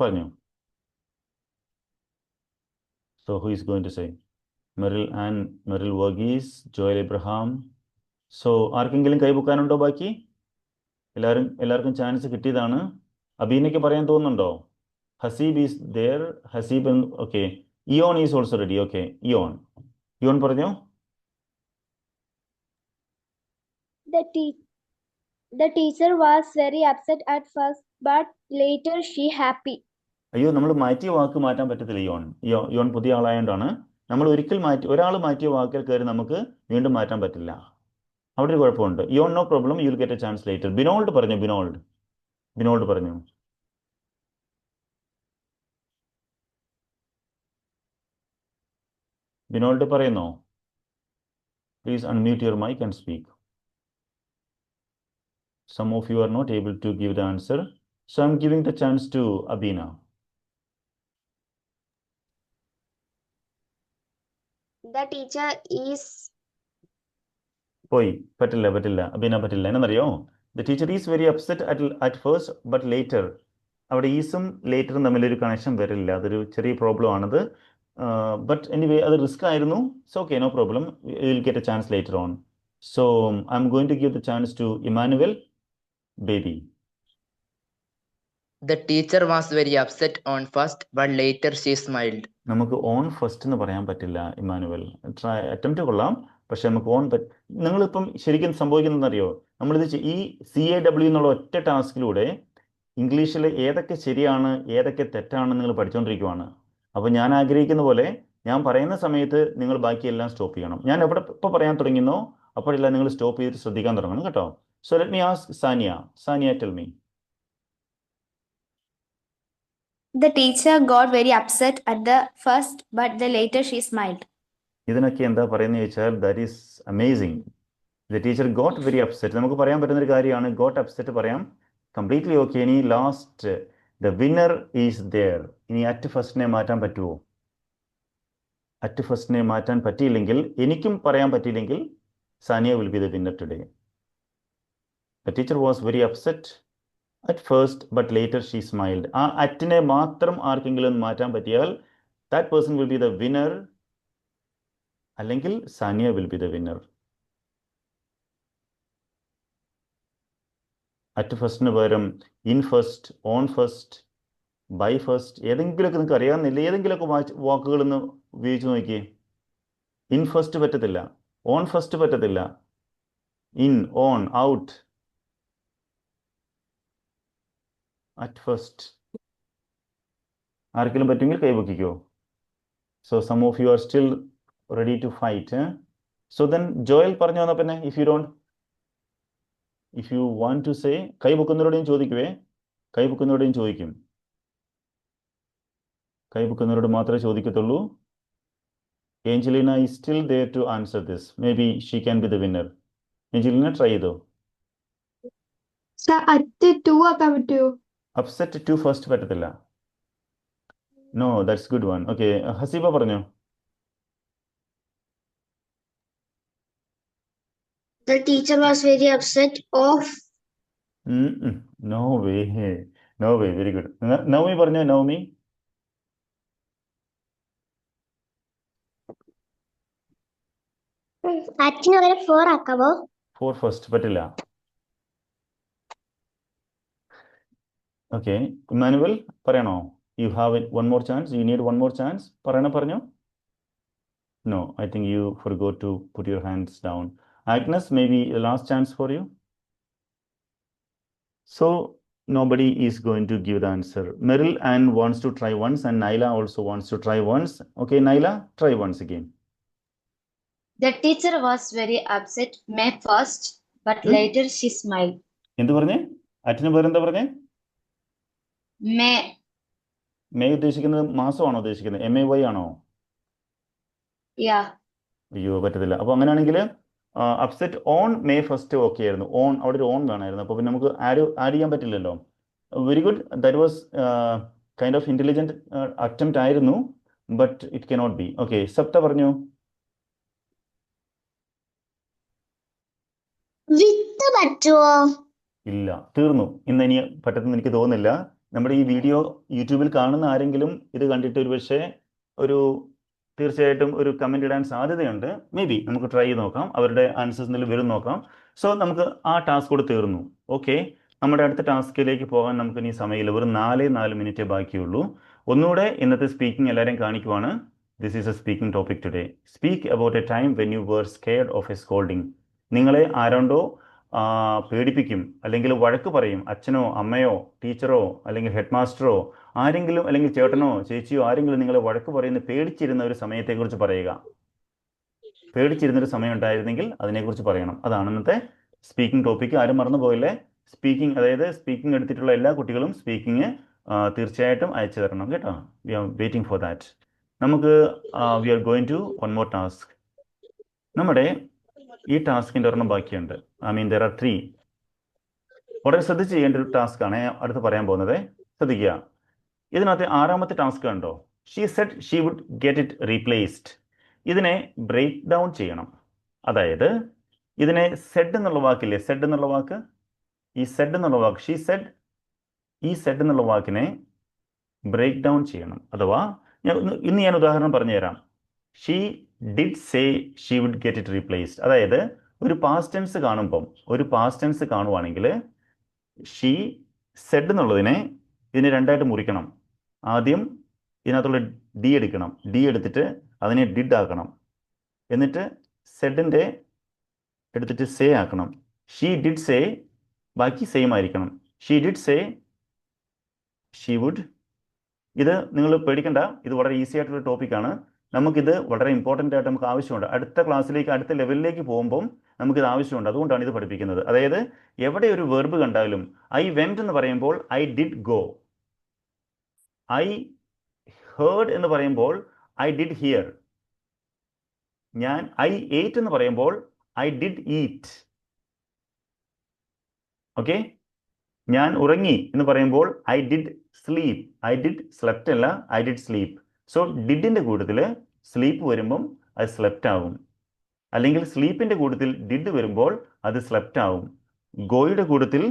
പറഞ്ഞു. So who is going to say? Meril and Meril Varghese, Joel Abraham. So ആർക്കെങ്കിലും കൈപൊക്കാനുണ്ടോ? ബാക്കി എല്ലാവർക്കും ചാൻസ് കിട്ടിയതാണ്. അബീനയ്ക്ക് പറയാൻ തോന്നുന്നുണ്ടോ? Haseeb is there. Haseeb, okay. Ion is also ready. Okay, Ion പറഞ്ഞോ. The teacher was very upset at first, but later she happy. അയ്യോ, നമ്മൾ മാറ്റിയ വാക്ക് മാറ്റാൻ പറ്റത്തില്ല. ഇയോൺ പുതിയ ആളായതുകൊണ്ടാണ്. നമ്മൾ ഒരാൾ മാറ്റിയ വാക്കിൽ കയറി നമുക്ക് വീണ്ടും മാറ്റാൻ പറ്റില്ല. അവിടെ ഒരു കുഴപ്പമുണ്ട്. Eon, no problem, you will get a chance later. Binold പറഞ്ഞു. ബിനോൾഡ് പറഞ്ഞു. ബിനോൾഡ് പറയുന്നോ? Please unmute your mic and speak. Some of you are not able to give the answer, so I'm giving the chance to Abina. The teacher is. പോയി. പറ്റില്ല. അബീന പറ്റില്ല. എന്നറിയോ? The teacher is very upset at first, but later. അവിടെ ഈസും ലേറ്ററും തമ്മിലൊരു connection വരില്ല. അതൊരു ചെറിയ problem ആണത്. ബട്ട് എനിവേ അത് റിസ്ക് ആയിരുന്നു. So okay, no problem, you will get a chance later on. So I'm going to give the chance to Emmanuel Baby. The teacher was very upset on first, but later she smiled. നമുക്ക് on first എന്ന് പറയാൻ പറ്റില്ല Emmanuel. Attempt കൊള്ളാം, പക്ഷെ നമുക്ക് നിങ്ങളിപ്പം ശരിക്കും സംഭവിക്കുന്നതെന്നറിയോ? നമ്മളിത് ഈ CAW എന്നുള്ള ഒറ്റ ടാസ്കിലൂടെ ഇംഗ്ലീഷിൽ ഏതൊക്കെ ശരിയാണ് ഏതൊക്കെ തെറ്റാണെന്ന് നിങ്ങൾ പഠിച്ചുകൊണ്ടിരിക്കുവാണ്. അപ്പോൾ ഞാൻ ആഗ്രഹിക്കുന്ന പോലെ ഞാൻ പറയുന്ന സമയത്ത് നിങ്ങൾ ബാക്കിയെല്ലാം സ്റ്റോപ്പ് ചെയ്യണം. ഞാൻ ഇപ്പോൾ പറയാൻ തുടങ്ങുന്നോ അപ്പോഴെല്ലാം നിങ്ങൾ സ്റ്റോപ്പ് ചെയ്തിട്ട് ശ്രദ്ധിക്കാൻ തുടങ്ങണം കേട്ടോ. So let me ask Sania. Sania, tell me. The teacher got very upset at the first, but later she smiled. ഇതിനൊക്കെ എന്താ പറയുന്നത് ചോദിച്ചാൽ, that is amazing. The teacher got very upset. നമുക്ക് പറയാൻ പറ്റുന്നൊരു കാര്യമാണ്. got upset പറയാം, കംപ്ലീറ്റ്ലി ഓക്കെ. ഇനി last the winner is there. ഇനി at ഫസ്റ്റിനെ മാറ്റാൻ പറ്റുമോ? at ഫസ്റ്റിനെ മാറ്റാൻ പറ്റിയില്ലെങ്കിൽ, എനിക്കും പറയാൻ പറ്റിയില്ലെങ്കിൽ, Sania will be the winner today. The teacher was very upset at first, but later she smiled. ആ അറ്റിനെ മാത്രം ആർക്കെങ്കിലും മാറ്റാൻ പറ്റിയാൽ that person will be the winner, അല്ലെങ്കിൽ Sania will be the winner. At ഫസ്റ്റിന് പകരം in first, on first, by first, ഏതെങ്കിലുമൊക്കെ നിങ്ങൾക്ക് അറിയാവുന്നില്ല, ഏതെങ്കിലുമൊക്കെ വാക്കുകളൊന്ന് ഉപയോഗിച്ച് നോക്കിയേ. ഇൻ ഫസ്റ്റ് പറ്റത്തില്ല, ഓൺ ഫസ്റ്റ് പറ്റത്തില്ല, in, on, out, at first. ആർക്കെങ്കിലും പറ്റുമെങ്കിൽ കൈവയ്ക്കോ. So some of you are still ready to fight. So then Joel പറഞ്ഞു വന്ന പിന്നെ if you want to say, കൈവയ്ക്കുന്നവരോടെയും ചോദിക്കും. കൈവയ്ക്കുന്നവരോട് മാത്രമേ ചോദിക്കത്തുള്ളൂ. Angelina is still there to answer this. Maybe she can be the winner. Angelina try ചെയ്തോ. അറ്റ് 2 ആക്കാൻ പറ്റുമോ? അപ്സെറ്റ് ടു ഫസ്റ്റ് പറ്റത്തില്ല. No, that's good one. Okay, Haseeba പറഞ്ഞോ. The teacher was very upset of. No way, very good. Navami പറഞ്ഞോ. നവമി. അച്ഛന് വരെ 4 ആക്കാവോ? 4 first പറ്റില്ല. ഓക്കെ, ഇമാനുവൽ പറയണോ? You have one more chance. You need one more chance. പറഞ്ഞോ. No, I think you forgot to put your hands down. Agnes, maybe the last chance for you. So nobody is going to give the answer. Meryl Ann wants to try once, and Naila also wants to try once. Okay, Naila, try once again. The teacher was very upset May 1st, but later she smiled. എന്ത് പറഞ്ഞേ? അറ്റിന് പേര് എന്താ പറഞ്ഞേ? May. ഉദ്ദേശിക്കുന്നത് മാസമാണോ ഉദ്ദേശിക്കുന്നത്? MAY ആണോ? Yeah. അയ്യോ പറ്റത്തില്ല. അപ്പോൾ അങ്ങനെയാണെങ്കിൽ upset on May 1st okay ആയിരുന്നു. ഓൺ അവിടെ ഒരു ഓൺ വേണമായിരുന്നു. അപ്പോൾ പിന്നെ നമുക്ക് ആഡ് ചെയ്യാൻ പറ്റില്ലല്ലോ. Very good, that was kind of intelligent attempt ആയിരുന്നു, but it cannot be. Okay, Sapta പറഞ്ഞു. വിത്ത് പറ്റുമോ? ഇല്ല, തീർന്നു. ഇന്ന് ഇനി പറ്റത്തെന്ന് എനിക്ക് തോന്നുന്നില്ല. നമ്മുടെ ഈ വീഡിയോ യൂട്യൂബിൽ കാണുന്ന ആരെങ്കിലും ഇത് കണ്ടിട്ട് ഒരുപക്ഷെ തീർച്ചയായിട്ടും ഒരു കമൻറ്റ് ഇടാൻ സാധ്യതയുണ്ട്. മേ ബി നമുക്ക് ട്രൈ ചെയ്ത് നോക്കാം, അവരുടെ ആൻസേഴ്സ് എന്തെങ്കിലും വരും നോക്കാം. സോ നമുക്ക് ആ ടാസ്ക് കൂടെ തീർന്നു. ഓക്കെ, നമ്മുടെ അടുത്ത ടാസ്കിലേക്ക് പോകാൻ നമുക്ക് ഇനി സമയമില്ല. വെറും 4 മിനിറ്റേ ബാക്കിയുള്ളൂ. ഒന്നുകൂടെ ഇന്നത്തെ സ്പീക്കിംഗ് എല്ലാവരെയും കാണിക്കുവാണ്. This is a speaking topic today. Speak about a time when you were scared of a scolding. നിങ്ങളെ ആരോണ്ടോ പേടിപ്പിക്കും, അല്ലെങ്കിൽ വഴക്ക് പറയും. അച്ഛനോ അമ്മയോ ടീച്ചറോ അല്ലെങ്കിൽ ഹെഡ് മാസ്റ്ററോ ആരെങ്കിലും, അല്ലെങ്കിൽ ചേട്ടനോ ചേച്ചിയോ ആരെങ്കിലും നിങ്ങളെ വഴക്ക് പറയുന്ന പേടിച്ചിരുന്ന ഒരു സമയത്തെക്കുറിച്ച് പറയുക. പേടിച്ചിരുന്നൊരു സമയം ഉണ്ടായിരുന്നെങ്കിൽ അതിനെക്കുറിച്ച് പറയണം. അതാണ് ഇന്നത്തെ സ്പീക്കിംഗ് ടോപ്പിക്ക്. ആരും മറന്നു പോയില്ലേ? സ്പീക്കിംഗ്, അതായത് സ്പീക്കിംഗ് എടുത്തിട്ടുള്ള എല്ലാ കുട്ടികളും സ്പീക്കിംഗ് തീർച്ചയായിട്ടും അയച്ചു തരണം കേട്ടോ. We are waiting for that. നമുക്ക് we are going to one more task. നമ്മുടെ ഈ ടാസ്കിൻ്റെ ഒരെണ്ണം ബാക്കിയുണ്ട്. There are 3. വളരെ ശ്രദ്ധിച്ച് ചെയ്യേണ്ട ഒരു ടാസ്ക്കാണ് അടുത്ത് പറയാൻ പോകുന്നത്. ശ്രദ്ധിക്കുക. ഇതിനകത്ത് 6ാമത്തെ ടാസ്ക് കണ്ടോ? She said she would get it replaced. ഇതിനെ ബ്രേക്ക് ഡൗൺ ചെയ്യണം. അതായത് ഇതിനെ സെഡ് എന്നുള്ള വാക്കില്ലേ, സെഡ് എന്നുള്ള വാക്ക്, ഈ സെഡ് എന്നുള്ള വാക്ക്, ഷീ സെഡ്, ഈ സെഡ് എന്നുള്ള വാക്കിനെ ബ്രേക്ക് ഡൗൺ ചെയ്യണം. അഥവാ ഇന്ന് ഞാൻ ഉദാഹരണം പറഞ്ഞു തരാം. She did say she would get it replaced. അതായത് ഒരു പാസ്റ്റ് ടെൻസ് കാണുവാണെങ്കിൽ ഷീ സെഡ് എന്നുള്ളതിനെ ഇതിനെ രണ്ടായിട്ട് മുറിക്കണം. ആദ്യം ഇതിനകത്തുള്ള ഡി എടുക്കണം. ഡി എടുത്തിട്ട് അതിനെ ഡിഡ് ആക്കണം. എന്നിട്ട് സെഡിൻ്റെ എടുത്തിട്ട് സേ ആക്കണം. ഷീ ഡിഡ് സേ, ബാക്കി സെയിം ആയിരിക്കണം. She did say she would. ഇത് നിങ്ങൾ പേടിക്കണ്ട, ഇത് വളരെ ഈസി ആയിട്ടുള്ള ടോപ്പിക്കാണ്. നമുക്കിത് വളരെ ഇമ്പോർട്ടൻ്റ് ആയിട്ട് നമുക്ക് ആവശ്യമുണ്ട്. അടുത്ത ക്ലാസ്സിലേക്ക്, അടുത്ത ലെവലിലേക്ക് പോകുമ്പം നമുക്കിത് ആവശ്യമുണ്ട്. അതുകൊണ്ടാണ് ഇത് പഠിപ്പിക്കുന്നത്. അതായത് എവിടെ ഒരു വെർബ് കണ്ടാലും ഐ വെൻറ്റ് എന്ന് പറയുമ്പോൾ I did go, I heard എന്ന് പറയുമ്പോൾ ഐ ഡിഡ് ഹിയർ, ഞാൻ ഐ ഏറ്റ് എന്ന് പറയുമ്പോൾ ഐ ഡിഡ് ഈറ്റ്. ഓക്കെ, ഞാൻ ഉറങ്ങി എന്ന് പറയുമ്പോൾ I did sleep. I did slept അല്ല, ഐ ഡിഡ് സ്ലീപ്പ്. സോ ഡിഡിൻ്റെ കൂട്ടത്തിൽ സ്ലീപ്പ് വരുമ്പം അത് സ്ലെപ്റ്റ് ആകും. അല്ലെങ്കിൽ സ്ലീപ്പിൻ്റെ കൂട്ടത്തിൽ ഡിഡ് വരുമ്പോൾ അത് സ്ലെപ്റ്റ് ആകും. ഗോയുടെ കൂട്ടത്തിൽ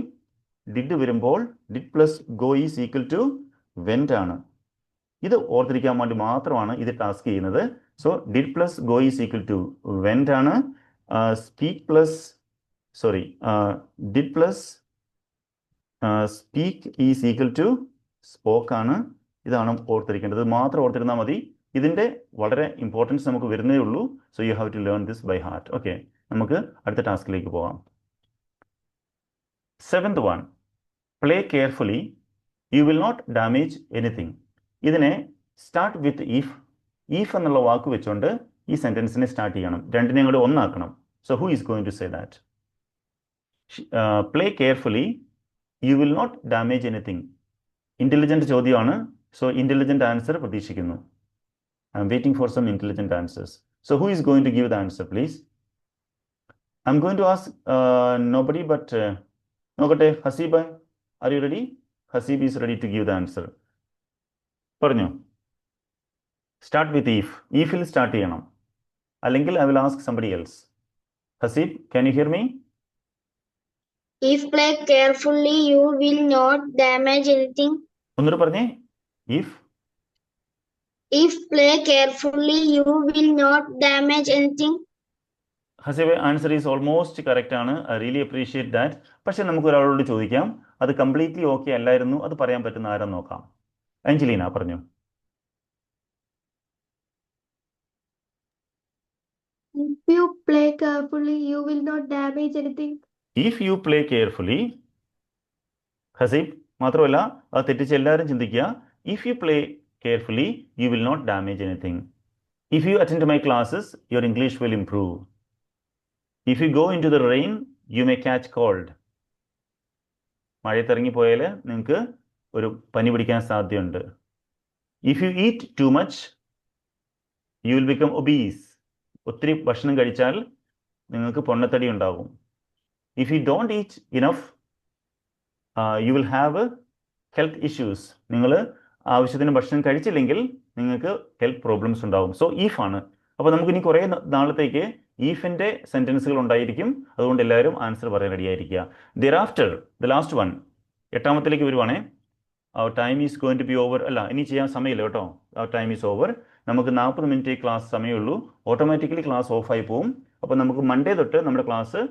ഡിഡ് വരുമ്പോൾ did plus go is equal to went ആണ്. ഇത് ഓർത്തിരിക്കാൻ വേണ്ടി മാത്രമാണ് ഇത് ടാസ്ക് ചെയ്യുന്നത്. So did plus go is equal to went ആണ്. Did plus speak is equal to spoke ആണ്. ഇതാണ് ഓർത്തിരിക്കേണ്ടത്. മാത്രം ഓർത്തിരുന്നാൽ മതി. ഇതിൻ്റെ വളരെ ഇമ്പോർട്ടൻസ് നമുക്ക് വരുന്നേ ഉള്ളൂ. So you have to learn this by heart. Okay, നമുക്ക് അടുത്ത ടാസ്കിലേക്ക് പോകാം. 7th one, play carefully, you will not damage anything. ഇതിനെ സ്റ്റാർട്ട് വിത്ത് ഇഫ്. ഇഫ് എന്നുള്ള വാക്ക് വെച്ചുകൊണ്ട് ഈ സെൻറ്റൻസിനെ സ്റ്റാർട്ട് ചെയ്യണം. രണ്ടിനെയും കൂടെ ഒന്നാക്കണം. So who is going to say that? Play carefully, you will not damage anything. Intelligent ചോദ്യമാണ്. സോ ഇൻ്റലിജൻറ്റ് ആൻസർ പ്രതീക്ഷിക്കുന്നു. I'm waiting for some intelligent answers. So who is going to give the answer please? I'm going to ask nobody but നോക്കട്ടെ. Haseeb, are you ready? Haseeb is ready to give the answer. പറഞ്ഞു. Start with if. ഈഫിൽ start ചെയ്യണം. അല്ലെങ്കിൽ I will ask somebody else. Haseeb, can you hear me? If play carefully, you will not damage anything. ഒന്നുകൂടെ പറഞ്ഞേ. If play carefully, you will not damage anything. Haseeb, answer is almost correct ആണ്. I really appreciate that. പക്ഷെ നമുക്ക് ഒരാളോട് ചോദിക്കാം, അത് completely okay അല്ലായിരുന്നു, അത് പറയാൻ പറ്റുന്ന ആരെന്ന് നോക്കാം. അഞ്ജലീന പറഞ്ഞു. If you play carefully, you will not damage anything. If you play carefully. Haseeb മാത്രമല്ല, അത് തെറ്റിച്ച് എല്ലാവരും ചിന്തിക്കുക. If you play carefully, you will not damage anything. If you attend my classes, your English will improve. If you go in to the rain, you may catch cold. മഴയത്തിറങ്ങിപ്പോയാൽ നിങ്ങൾക്ക് ഒരു പനി പിടിക്കാൻ സാധ്യതയുണ്ട്. If you eat too much, you will become obese. ഒത്തിരി ഭക്ഷണം കഴിച്ചാൽ നിങ്ങൾക്ക് പൊണ്ണത്തടി ഉണ്ടാകും. If you don't eat enough you will have health issues. നിങ്ങൾ ആവശ്യത്തിന് ഭക്ഷണം കഴിച്ചില്ലെങ്കിൽ നിങ്ങൾക്ക് ഹെൽത്ത് പ്രോബ്ലംസ് ഉണ്ടാകും. സോ ഈഫ് ആണ്. അപ്പോൾ നമുക്കിനി കുറേ നാളത്തേക്ക് ഈഫിൻ്റെ സെൻറ്റൻസുകൾ ഉണ്ടായിരിക്കും. അതുകൊണ്ട് എല്ലാവരും ആൻസർ പറയാൻ റെഡിയായിരിക്കുക. ദെയറാഫ്റ്റർ ദ ലാസ്റ്റ് വൺ, 8ാമത്തിലേക്ക് വരുവാണേ. Time is going to be over. അല്ല, ഇനി ചെയ്യാൻ സമയമില്ല കേട്ടോ. Time is over. നമുക്ക് 40 മിനിറ്റ് ക്ലാസ് സമയമുള്ളൂ. ഓട്ടോമാറ്റിക്കലി ക്ലാസ് ഓഫായി പോവും. അപ്പോൾ നമുക്ക് മൺഡേ തൊട്ട് നമ്മുടെ ക്ലാസ്